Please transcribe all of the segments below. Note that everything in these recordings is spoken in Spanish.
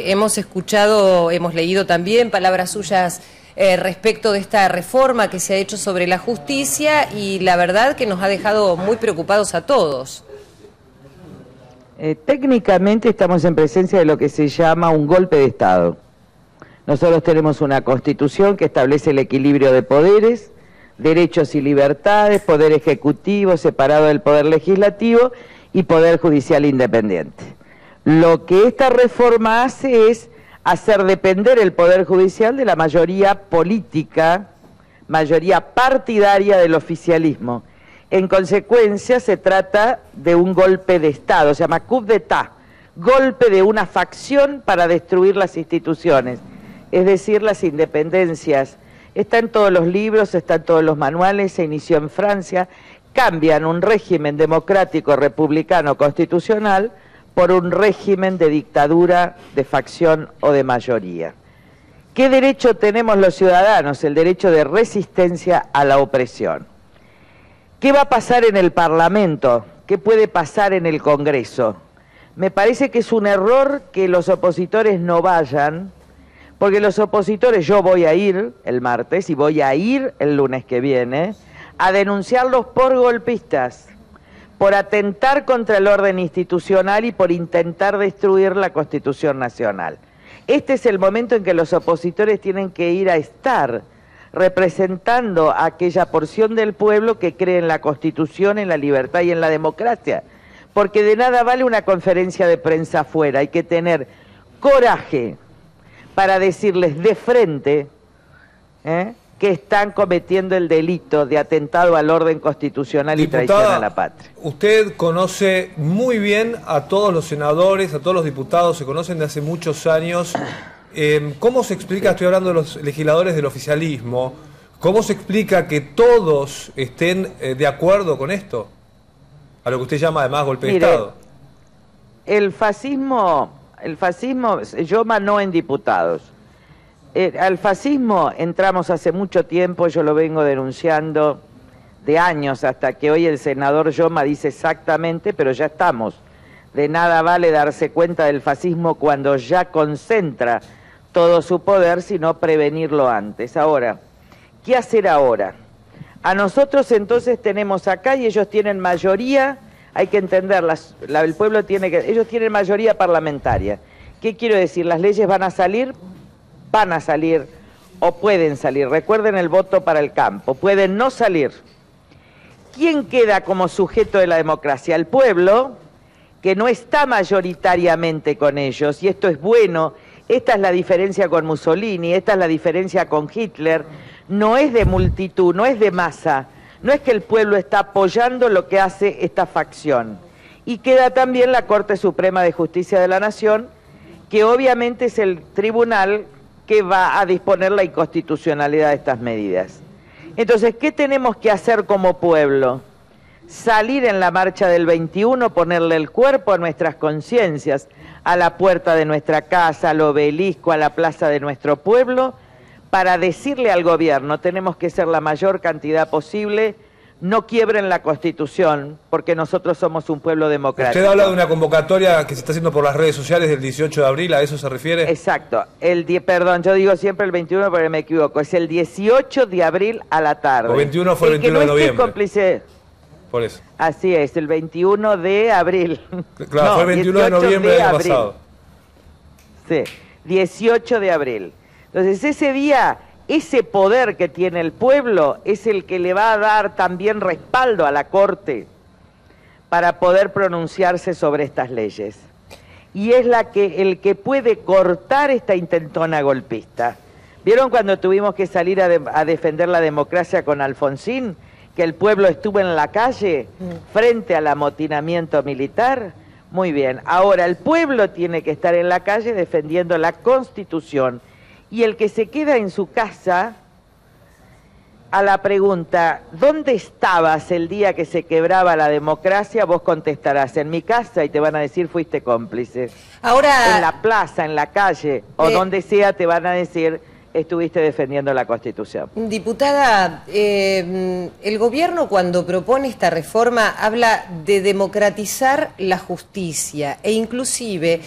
Hemos escuchado, hemos leído también palabras suyas respecto de esta reforma que se ha hecho sobre la justicia y la verdad que nos ha dejado muy preocupados a todos. Técnicamente estamos en presencia de lo que se llama un golpe de Estado. Nosotros tenemos una Constitución que establece el equilibrio de poderes, derechos y libertades, poder ejecutivo separado del poder legislativo y poder judicial independiente. Lo que esta reforma hace es hacer depender el poder judicial de la mayoría política, mayoría partidaria del oficialismo. En consecuencia se trata de un golpe de Estado, se llama coup d'état, golpe de una facción para destruir las instituciones, es decir, las independencias. Está en todos los libros, está en todos los manuales, se inició en Francia, cambian un régimen democrático, republicano, constitucional, por un régimen de dictadura, de facción o de mayoría. ¿Qué derecho tenemos los ciudadanos? El derecho de resistencia a la opresión. ¿Qué va a pasar en el Parlamento? ¿Qué puede pasar en el Congreso? Me parece que es un error que los opositores no vayan, porque los opositores, yo voy a ir el martes y voy a ir el lunes que viene, a denunciarlos por golpistas, por atentar contra el orden institucional y por intentar destruir la Constitución Nacional. Este es el momento en que los opositores tienen que ir a estar representando a aquella porción del pueblo que cree en la Constitución, en la libertad y en la democracia. Porque de nada vale una conferencia de prensa afuera, hay que tener coraje para decirles de frente que están cometiendo el delito de atentado al orden constitucional y traición a la patria. Usted conoce muy bien a todos los senadores, a todos los diputados, se conocen de hace muchos años. ¿Cómo se explica, estoy hablando de los legisladores del oficialismo, cómo se explica que todos estén de acuerdo con esto? A lo que usted llama además golpe de Estado. El fascismo yo no en diputados. Al fascismo entramos hace mucho tiempo, yo lo vengo denunciando de años, hasta que hoy el senador Yoma dice exactamente, pero ya estamos. De nada vale darse cuenta del fascismo cuando ya concentra todo su poder, sino prevenirlo antes. Ahora, ¿qué hacer ahora? A nosotros entonces tenemos acá y ellos tienen mayoría, hay que entender, el pueblo tiene que, ellos tienen mayoría parlamentaria. ¿Qué quiero decir? Las leyes van a salir o pueden salir. Recuerden el voto para el campo, pueden no salir. ¿Quién queda como sujeto de la democracia? El pueblo, que no está mayoritariamente con ellos, y esto es bueno. Esta es la diferencia con Mussolini, esta es la diferencia con Hitler. No es de multitud, no es de masa, no es que el pueblo está apoyando lo que hace esta facción. Y queda también la Corte Suprema de Justicia de la Nación, que obviamente es el tribunal que va a disponer la inconstitucionalidad de estas medidas. Entonces, ¿qué tenemos que hacer como pueblo? Salir en la marcha del 21, ponerle el cuerpo a nuestras conciencias, a la puerta de nuestra casa, al obelisco, a la plaza de nuestro pueblo, para decirle al gobierno, tenemos que ser la mayor cantidad posible, no quiebren la Constitución, porque nosotros somos un pueblo democrático. Usted habla de una convocatoria que se está haciendo por las redes sociales del 18 de abril, ¿a eso se refiere? Exacto. Perdón, yo digo siempre el 21, pero me equivoco. Es el 18 de abril a la tarde. El 21 fue el 21 de noviembre. Cómplice. Por eso. Así es, el 21 de abril. Claro, no, fue el 21 de noviembre del año pasado. Sí, 18 de abril. Entonces ese día, ese poder que tiene el pueblo es el que le va a dar también respaldo a la Corte para poder pronunciarse sobre estas leyes. Y es el que puede cortar esta intentona golpista. ¿Vieron cuando tuvimos que salir a defender la democracia con Alfonsín? Que el pueblo estuvo en la calle frente al amotinamiento militar. Muy bien, ahora el pueblo tiene que estar en la calle defendiendo la Constitución. Y el que se queda en su casa, a la pregunta, ¿dónde estabas el día que se quebraba la democracia? Vos contestarás, en mi casa, y te van a decir, fuiste cómplice. Ahora, en la plaza, en la calle, o donde sea, te van a decir, estuviste defendiendo la Constitución. Diputada, el gobierno cuando propone esta reforma habla de democratizar la justicia e inclusive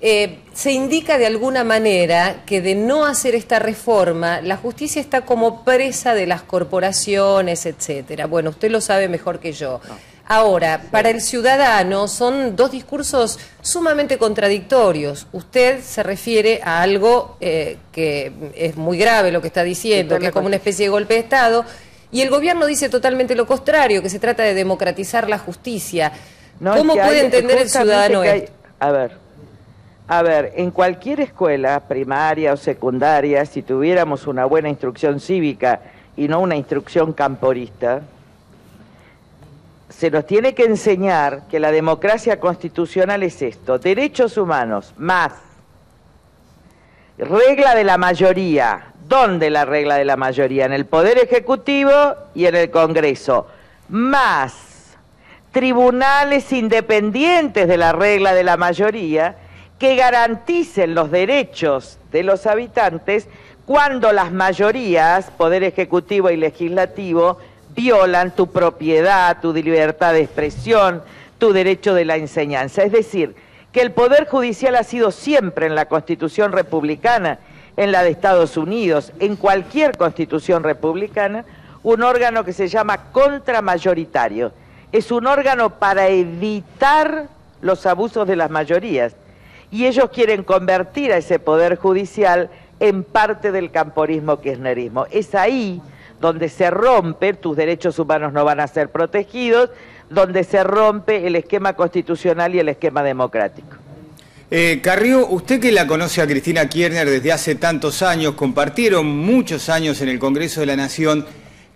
se indica de alguna manera que de no hacer esta reforma, la justicia está como presa de las corporaciones, etcétera. Bueno, usted lo sabe mejor que yo. Ahora, para el ciudadano son dos discursos sumamente contradictorios. Usted se refiere a algo que es muy grave lo que está diciendo, que es como una especie de golpe de Estado, y el gobierno dice totalmente lo contrario, que se trata de democratizar la justicia. No, ¿Cómo puede entender el ciudadano esto? A ver, en cualquier escuela, primaria o secundaria, si tuviéramos una buena instrucción cívica y no una instrucción camporista, se nos tiene que enseñar que la democracia constitucional es esto: derechos humanos, más regla de la mayoría. ¿Dónde la regla de la mayoría? En el Poder Ejecutivo y en el Congreso. Más tribunales independientes de la regla de la mayoría que garanticen los derechos de los habitantes cuando las mayorías, Poder Ejecutivo y Legislativo, violan tu propiedad, tu libertad de expresión, tu derecho de la enseñanza. Es decir, que el Poder Judicial ha sido siempre en la Constitución republicana, en la de Estados Unidos, en cualquier Constitución republicana, un órgano que se llama contramayoritario. Es un órgano para evitar los abusos de las mayorías. Y ellos quieren convertir a ese Poder Judicial en parte del camporismo kirchnerismo. Es ahí donde se rompe, tus derechos humanos no van a ser protegidos, donde se rompe el esquema constitucional y el esquema democrático. Carrió, usted que la conoce a Cristina Kirchner desde hace tantos años, compartieron muchos años en el Congreso de la Nación,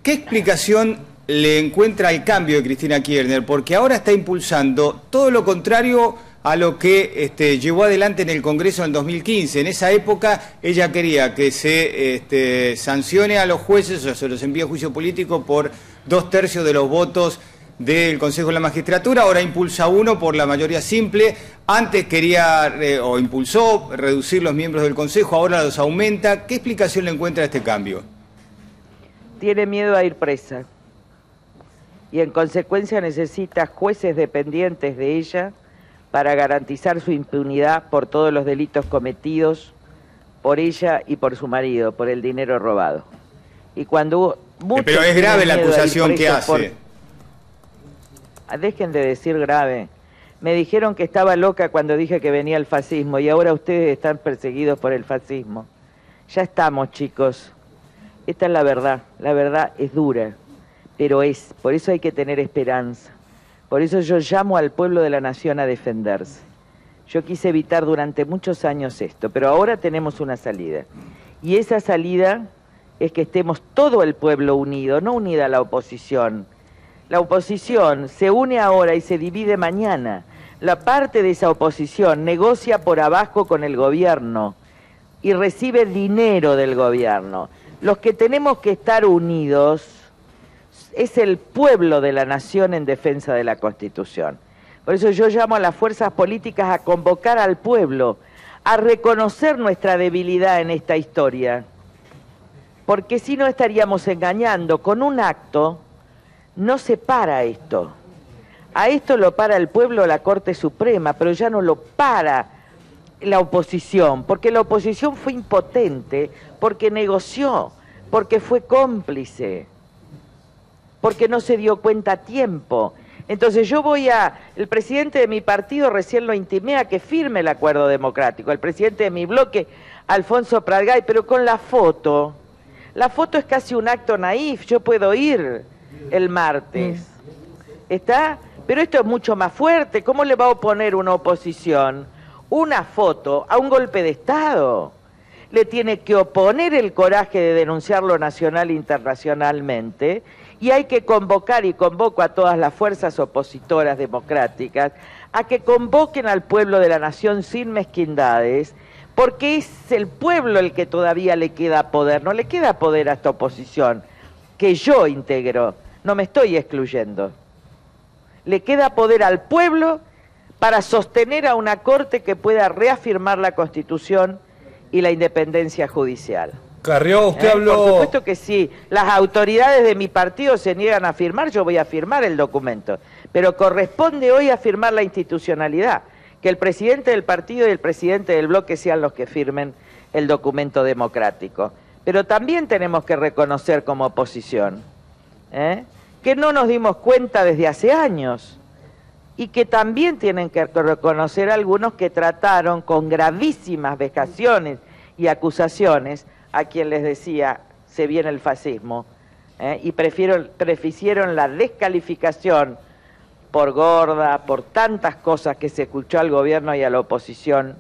¿qué explicación le encuentra al cambio de Cristina Kirchner? Porque ahora está impulsando todo lo contrario a lo que llevó adelante en el Congreso en el 2015. En esa época ella quería que se sancione a los jueces o se los envíe a juicio político por 2/3 de los votos del Consejo de la Magistratura. Ahora impulsa uno por la mayoría simple. Antes quería o impulsó reducir los miembros del Consejo, ahora los aumenta. ¿Qué explicación le encuentra a este cambio? Tiene miedo a ir presa y en consecuencia necesita jueces dependientes de ella para garantizar su impunidad por todos los delitos cometidos por ella y por su marido, por el dinero robado. Y cuando pero es grave la acusación que hace. Dejen de decir grave. Me dijeron que estaba loca cuando dije que venía el fascismo y ahora ustedes están perseguidos por el fascismo. Ya estamos, chicos. Esta es la verdad es dura, pero por eso hay que tener esperanza. Por eso yo llamo al pueblo de la nación a defenderse. Yo quise evitar durante muchos años esto, pero ahora tenemos una salida. Y esa salida es que estemos todo el pueblo unido, no unida la oposición. La oposición se une ahora y se divide mañana. La parte de esa oposición negocia por abajo con el gobierno y recibe dinero del gobierno. Los que tenemos que estar unidos es el pueblo de la nación en defensa de la Constitución. Por eso yo llamo a las fuerzas políticas a convocar al pueblo, a reconocer nuestra debilidad en esta historia, porque si no estaríamos engañando. Con un acto no se para esto. A esto lo para el pueblo, la Corte Suprema, pero ya no lo para la oposición, porque la oposición fue impotente, porque negoció, porque fue cómplice, porque no se dio cuenta a tiempo. Entonces el presidente de mi partido recién lo intimé a que firme el acuerdo democrático, el presidente de mi bloque, Alfonso Pradgay, pero con la foto es casi un acto naif. Yo puedo ir el martes, ¿está? Pero esto es mucho más fuerte. ¿Cómo le va a oponer una oposición una foto a un golpe de Estado? Le tiene que oponer el coraje de denunciarlo nacional e internacionalmente, y hay que convocar, y convoco a todas las fuerzas opositoras democráticas, a que convoquen al pueblo de la nación sin mezquindades, porque es el pueblo el que todavía le queda poder. No le queda poder a esta oposición, que yo integro, no me estoy excluyendo. Le queda poder al pueblo para sostener a una Corte que pueda reafirmar la Constitución y la independencia judicial. Carrió, usted habló... Por supuesto que sí. Las autoridades de mi partido se niegan a firmar, yo voy a firmar el documento. Pero corresponde hoy a firmar la institucionalidad. que el presidente del partido y el presidente del bloque sean los que firmen el documento democrático. Pero también tenemos que reconocer como oposición que no nos dimos cuenta desde hace años y que también tienen que reconocer algunos que trataron con gravísimas vejaciones y acusaciones a quien les decía se viene el fascismo y prefirieron la descalificación por gorda, por tantas cosas que se escuchó al gobierno y a la oposición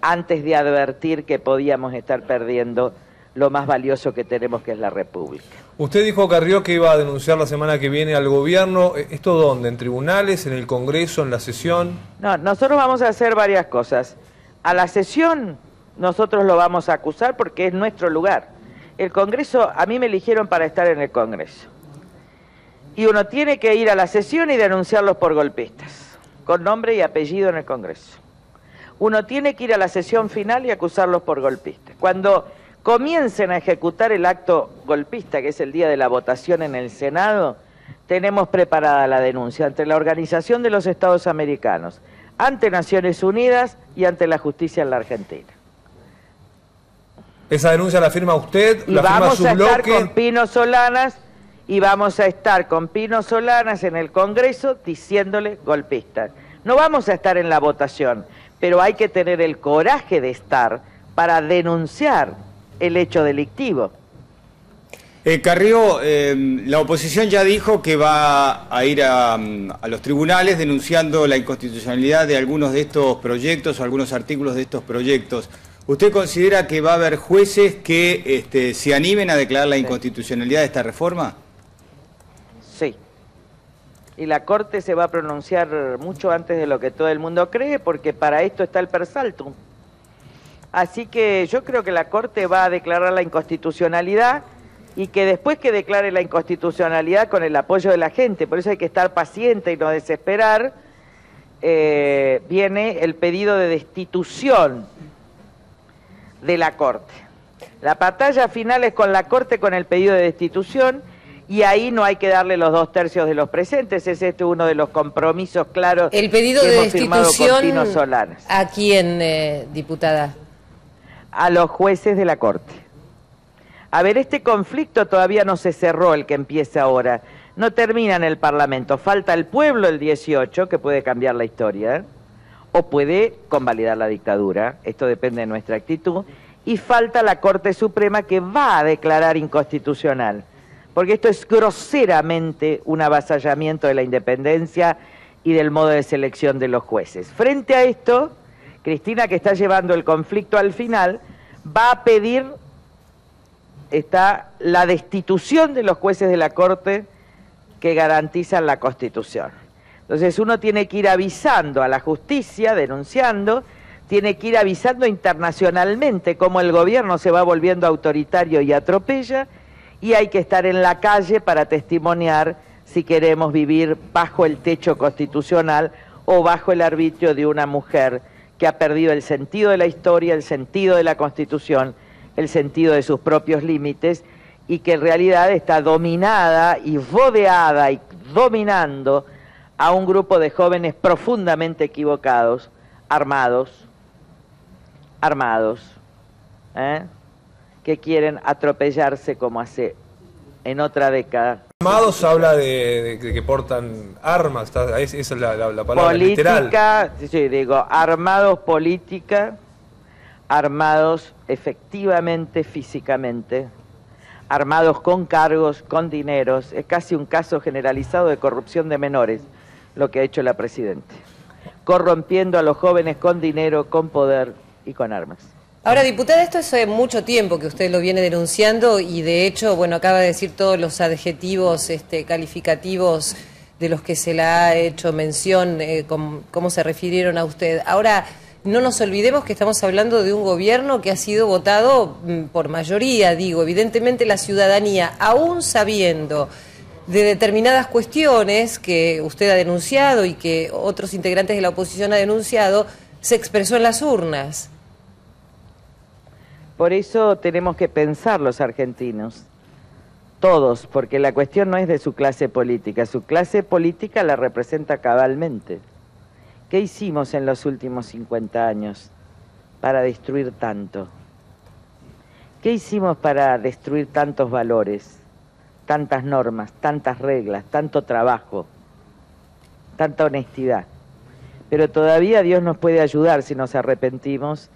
antes de advertir que podíamos estar perdiendo lo más valioso que tenemos, que es la República. Usted dijo, Carrió, que iba a denunciar la semana que viene al gobierno. ¿Esto dónde? ¿En tribunales, en el Congreso, en la sesión? No, nosotros vamos a hacer varias cosas. A la sesión nosotros lo vamos a acusar porque es nuestro lugar. El Congreso, a mí me eligieron para estar en el Congreso. Y uno tiene que ir a la sesión y denunciarlos por golpistas, con nombre y apellido en el Congreso. Uno tiene que ir a la sesión final y acusarlos por golpistas. Cuando comiencen a ejecutar el acto golpista, que es el día de la votación en el Senado, tenemos preparada la denuncia ante la Organización de los Estados Americanos, ante Naciones Unidas y ante la justicia en la Argentina. ¿Esa denuncia la firma usted? Y ¿La firma su bloque? vamos a estar con Pino Solanas, y vamos a estar con Pino Solanas en el Congreso diciéndole golpistas. No vamos a estar en la votación, pero hay que tener el coraje de estar para denunciar el hecho delictivo. Carrió, la oposición ya dijo que va a ir a los tribunales denunciando la inconstitucionalidad de algunos de estos proyectos o algunos artículos de estos proyectos. ¿Usted considera que va a haber jueces que se animen a declarar la inconstitucionalidad de esta reforma? Sí. Y la Corte se va a pronunciar mucho antes de lo que todo el mundo cree, porque para esto está el per saltum. Así que yo creo que la Corte va a declarar la inconstitucionalidad y que después que declare la inconstitucionalidad con el apoyo de la gente, por eso hay que estar paciente y no desesperar, viene el pedido de destitución de la Corte. La batalla final es con la Corte con el pedido de destitución y ahí no hay que darle los 2/3 de los presentes, es uno de los compromisos claros. El pedido que de hemos firmado con destitución, Pino Solanas. ¿a quién, diputada? A los jueces de la Corte. A ver, este conflicto todavía no se cerró, el que empieza ahora. No termina en el Parlamento. Falta el pueblo el 18, que puede cambiar la historia, o puede convalidar la dictadura. Esto depende de nuestra actitud. Y falta la Corte Suprema, que va a declarar inconstitucional. Porque esto es groseramente un avasallamiento de la independencia y del modo de selección de los jueces. Frente a esto, Cristina, que está llevando el conflicto al final, va a pedir la destitución de los jueces de la Corte que garantizan la Constitución. Entonces uno tiene que ir avisando a la justicia, denunciando, tiene que ir avisando internacionalmente cómo el gobierno se va volviendo autoritario y atropella, y hay que estar en la calle para testimoniar si queremos vivir bajo el techo constitucional o bajo el arbitrio de una mujer que ha perdido el sentido de la historia, el sentido de la Constitución, el sentido de sus propios límites, y que en realidad está dominada y rodeada y dominando a un grupo de jóvenes profundamente equivocados, armados, que quieren atropellarse como hace en otra década. Armados habla de que portan armas, esa es la palabra política, literal. Sí, digo, armados política, armados efectivamente, físicamente, armados con cargos, con dineros. Es casi un caso generalizado de corrupción de menores lo que ha hecho la Presidenta, corrompiendo a los jóvenes con dinero, con poder y con armas. Ahora, diputada, esto hace mucho tiempo que usted lo viene denunciando y de hecho, bueno, acaba de decir todos los adjetivos calificativos de los que se le ha hecho mención, cómo se refirieron a usted. Ahora, no nos olvidemos que estamos hablando de un gobierno que ha sido votado por mayoría, digo, evidentemente la ciudadanía, aún sabiendo de determinadas cuestiones que usted ha denunciado y que otros integrantes de la oposición han denunciado, se expresó en las urnas. Por eso tenemos que pensar los argentinos, todos, porque la cuestión no es de su clase política la representa cabalmente. ¿Qué hicimos en los últimos 50 años para destruir tanto? ¿Qué hicimos para destruir tantos valores, tantas normas, tantas reglas, tanto trabajo, tanta honestidad? Pero todavía Dios nos puede ayudar si nos arrepentimos,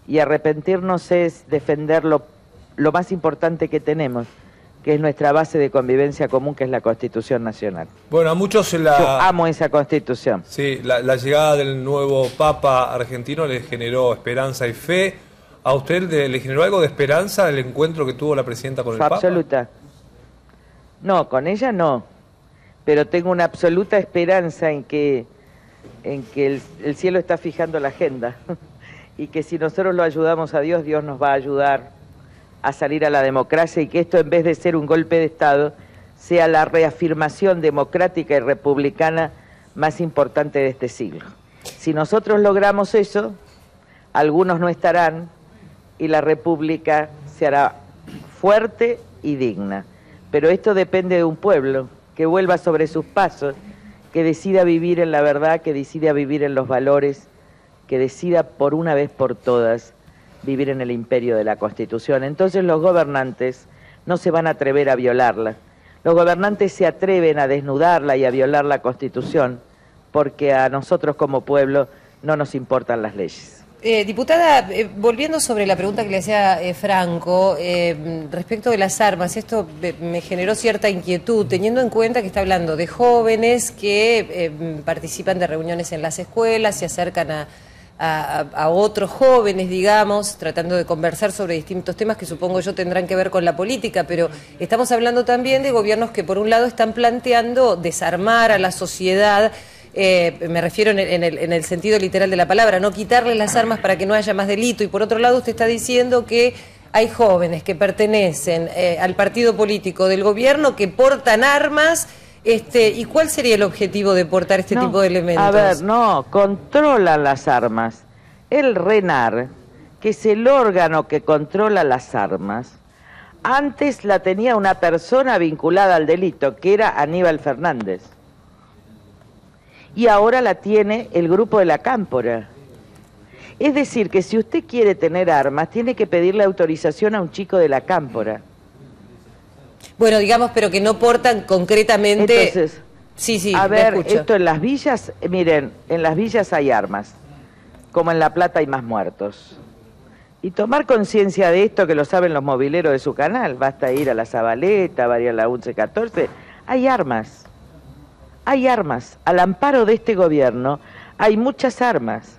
y arrepentirnos es defender lo más importante que tenemos, que es nuestra base de convivencia común, que es la Constitución Nacional. Bueno, a muchos Yo amo esa Constitución. Sí, la llegada del nuevo Papa argentino le generó esperanza y fe. ¿A usted le generó algo de esperanza el encuentro que tuvo la presidenta con el Papa? Absoluta. No, con ella no. Pero tengo una absoluta esperanza en que el cielo está fijando la agenda. Y que si nosotros lo ayudamos a Dios, Dios nos va a ayudar a salir a la democracia, y que esto, en vez de ser un golpe de Estado, sea la reafirmación democrática y republicana más importante de este siglo. Si nosotros logramos eso, algunos no estarán y la República se hará fuerte y digna. Pero esto depende de un pueblo que vuelva sobre sus pasos, que decida vivir en la verdad, que decida vivir en los valores, que decida por una vez por todas vivir en el imperio de la Constitución. Entonces los gobernantes no se van a atrever a violarla. Los gobernantes se atreven a desnudarla y a violar la Constitución, porque a nosotros como pueblo no nos importan las leyes. Diputada, volviendo sobre la pregunta que le hacía Franco, respecto de las armas, esto me generó cierta inquietud, teniendo en cuenta que está hablando de jóvenes que participan de reuniones en las escuelas, se acercan a otros jóvenes, digamos, tratando de conversar sobre distintos temas que supongo yo tendrán que ver con la política, pero estamos hablando también de gobiernos que por un lado están planteando desarmar a la sociedad. Me refiero en el sentido literal de la palabra, no quitarle las armas para que no haya más delito, y por otro lado usted está diciendo que hay jóvenes que pertenecen al partido político del gobierno que portan armas, ¿y cuál sería el objetivo de portar este tipo de elementos? A ver, no, controlan las armas. El RENAR, que es el órgano que controla las armas, antes la tenía una persona vinculada al delito, que era Aníbal Fernández. Y ahora la tiene el grupo de la Cámpora. Es decir, que si usted quiere tener armas, tiene que pedirle autorización a un chico de la Cámpora. Bueno, digamos, pero que no portan concretamente... Entonces, sí, a ver, escucho. esto en las villas, miren, en las villas hay armas, como en La Plata hay más muertos. Y tomar conciencia de esto, que lo saben los mobileros de su canal, basta ir a la Zabaleta, variar la 1114, hay armas. Hay armas, al amparo de este gobierno hay muchas armas.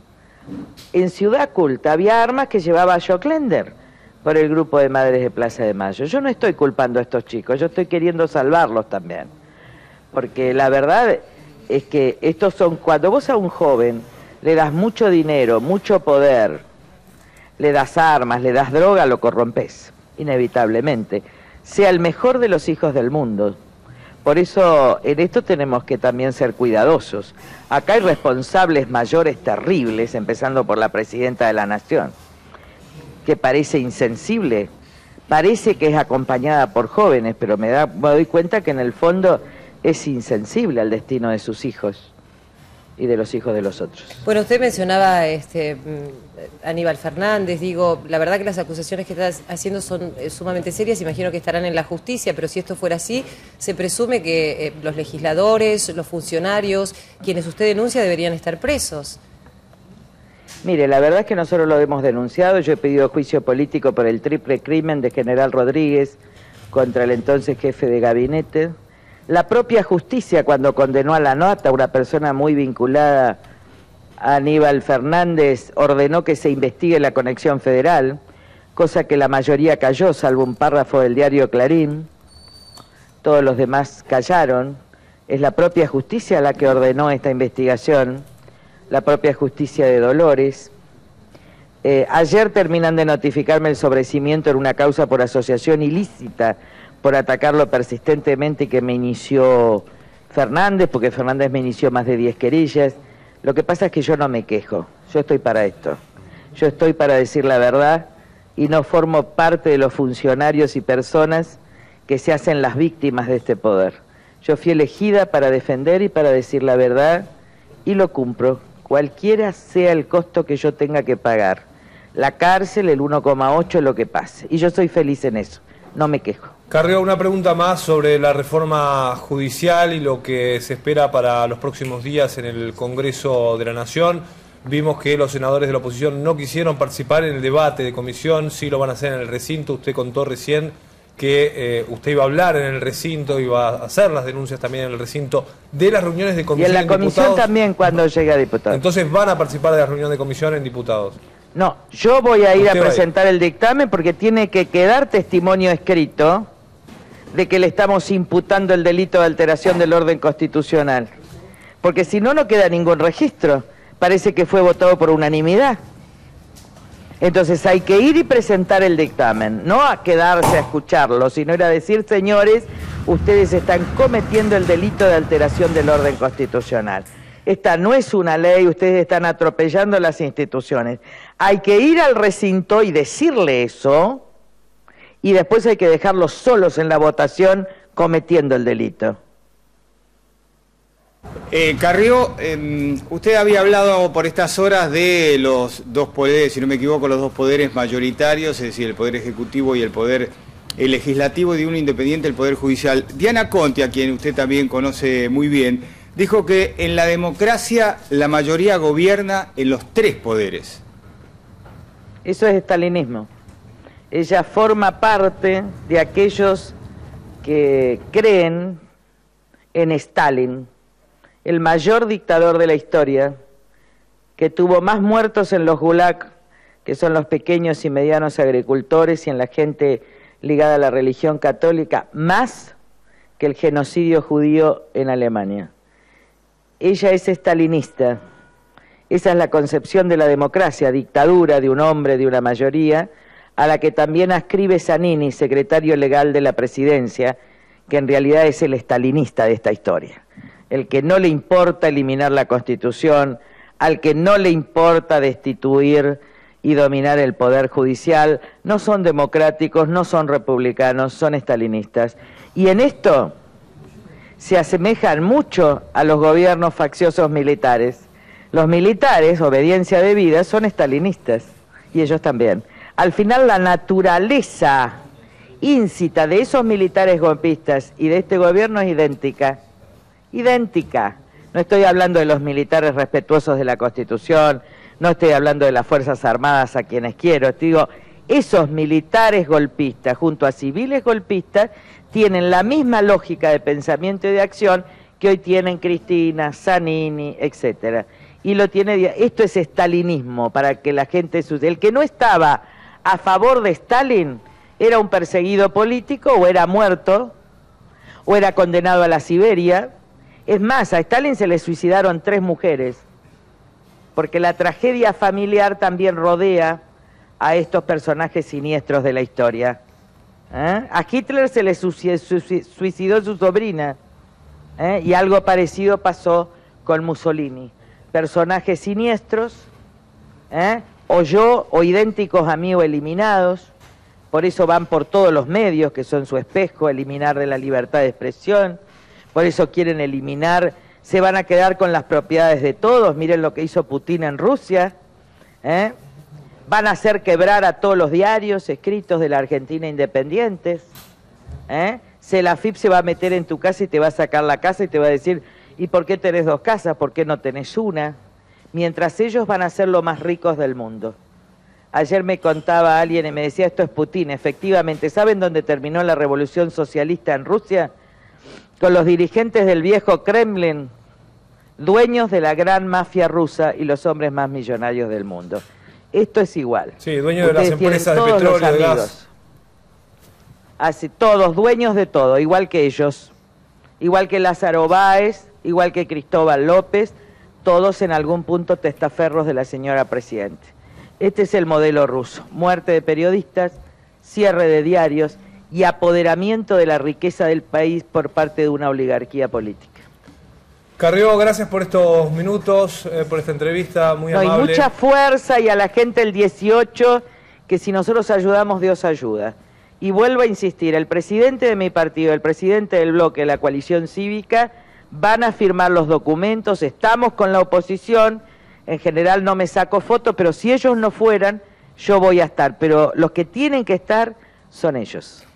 En Ciudad Culta había armas que llevaba Jock Lender por el grupo de Madres de Plaza de Mayo. Yo no estoy culpando a estos chicos, yo estoy queriendo salvarlos también. Porque la verdad es que estos son, cuando vos a un joven le das mucho dinero, mucho poder, le das armas, le das droga, lo corrompés, inevitablemente. Sea el mejor de los hijos del mundo. Por eso en esto tenemos que también ser cuidadosos. Acá hay responsables mayores terribles, empezando por la presidenta de la Nación, que parece insensible, parece que es acompañada por jóvenes, pero me doy cuenta que en el fondo es insensible al destino de sus hijos y de los hijos de los otros. Bueno, usted mencionaba Aníbal Fernández, digo, la verdad que las acusaciones que está haciendo son sumamente serias, imagino que estarán en la justicia, pero si esto fuera así, se presume que los legisladores, los funcionarios, quienes usted denuncia deberían estar presos. Mire, la verdad es que nosotros lo hemos denunciado, yo he pedido juicio político por el triple crimen de General Rodríguez contra el entonces jefe de gabinete. La propia justicia, cuando condenó a la nota, una persona muy vinculada a Aníbal Fernández, ordenó que se investigue la conexión federal, cosa que la mayoría cayó, salvo un párrafo del diario Clarín. Todos los demás callaron. Es la propia justicia la que ordenó esta investigación, la propia justicia de Dolores. Ayer terminan de notificarme el sobrecimiento en una causa por asociación ilícita, por atacarlo persistentemente, que me inició Fernández, porque Fernández me inició más de 10 querellas. Lo que pasa es que yo no me quejo, yo estoy para esto. Yo estoy para decir la verdad y no formo parte de los funcionarios y personas que se hacen las víctimas de este poder. Yo fui elegida para defender y para decir la verdad y lo cumplo cualquiera sea el costo que yo tenga que pagar. La cárcel, el 1,8, lo que pase. Y yo soy feliz en eso, no me quejo. Carrió, una pregunta más sobre la reforma judicial y lo que se espera para los próximos días en el Congreso de la Nación. Vimos que los senadores de la oposición no quisieron participar en el debate de comisión, sí lo van a hacer en el recinto. Usted contó recién que usted iba a hablar en el recinto, iba a hacer las denuncias también en el recinto de las reuniones de comisión. Y en la comisión diputados, también cuando llegue a diputados. Entonces van a participar de la reunión de comisión en diputados. No, yo voy a ir a Usted presentar el dictamen porque tiene que quedar testimonio escrito de que le estamos imputando el delito de alteración del orden constitucional. Porque si no, no queda ningún registro. Parece que fue votado por unanimidad. Entonces hay que ir y presentar el dictamen, no a quedarse a escucharlo, sino ir a decir, señores, ustedes están cometiendo el delito de alteración del orden constitucional. Esta no es una ley, ustedes están atropellando las instituciones. Hay que ir al recinto y decirle eso, y después hay que dejarlos solos en la votación cometiendo el delito. Carrió, usted había hablado por estas horas de los dos poderes, si no me equivoco, los dos poderes mayoritarios, es decir, el Poder Ejecutivo y el Poder Legislativo, y de uno independiente, el Poder Judicial. Diana Conti, a quien usted también conoce muy bien, dijo que en la democracia la mayoría gobierna en los tres poderes. Eso es estalinismo. Ella forma parte de aquellos que creen en Stalin, el mayor dictador de la historia, que tuvo más muertos en los gulag, que son los pequeños y medianos agricultores, y en la gente ligada a la religión católica, más que el genocidio judío en Alemania. Ella es estalinista. Esa es la concepción de la democracia, dictadura de un hombre, de una mayoría, a la que también ascribe Zanini, secretario legal de la presidencia, que en realidad es el estalinista de esta historia. El que no le importa eliminar la Constitución, al que no le importa destituir y dominar el Poder Judicial, no son democráticos, no son republicanos, son estalinistas. Y en esto se asemejan mucho a los gobiernos facciosos militares. Los militares, obediencia debida, son estalinistas, y ellos también. Al final la naturaleza íncita de esos militares golpistas y de este gobierno es idéntica. Idéntica. No estoy hablando de los militares respetuosos de la Constitución, no estoy hablando de las Fuerzas Armadas a quienes quiero, digo, esos militares golpistas junto a civiles golpistas tienen la misma lógica de pensamiento y de acción que hoy tienen Cristina, Zanini, etcétera. Y lo tiene, esto es estalinismo, para que la gente, el que no estaba a favor de Stalin era un perseguido político, o era muerto, o era condenado a la Siberia. Es más, a Stalin se le suicidaron 3 mujeres, porque la tragedia familiar también rodea a estos personajes siniestros de la historia. A Hitler se le suicidó su sobrina, y algo parecido pasó con Mussolini. Personajes siniestros, o idénticos a mí o eliminados, por eso van por todos los medios, que son su espejo, eliminar de la libertad de expresión. Por eso quieren eliminar, se van a quedar con las propiedades de todos. Miren lo que hizo Putin en Rusia. Van a hacer quebrar a todos los diarios escritos de la Argentina independientes. La AFIP se va a meter en tu casa y te va a sacar la casa y te va a decir, ¿y por qué tenés 2 casas? ¿Por qué no tenés una? Mientras ellos van a ser los más ricos del mundo. Ayer me contaba alguien y me decía, esto es Putin. Efectivamente, ¿saben dónde terminó la revolución socialista en Rusia? Con los dirigentes del viejo Kremlin, dueños de la gran mafia rusa y los hombres más millonarios del mundo. Esto es igual. Sí, dueños de las empresas de petróleo, de gas. Así, todos dueños de todo, igual que ellos. Igual que Lázaro Báez, igual que Cristóbal López, todos en algún punto testaferros de la señora Presidente. Este es el modelo ruso. Muerte de periodistas, cierre de diarios y apoderamiento de la riqueza del país por parte de una oligarquía política. Carrió, gracias por estos minutos, por esta entrevista muy amable. Y mucha fuerza, y a la gente el 18, que si nosotros ayudamos, Dios ayuda. Y vuelvo a insistir, el presidente de mi partido, el presidente del bloque, la coalición cívica, van a firmar los documentos, estamos con la oposición, En general no me saco fotos, pero si ellos no fueran, yo voy a estar. Pero los que tienen que estar son ellos.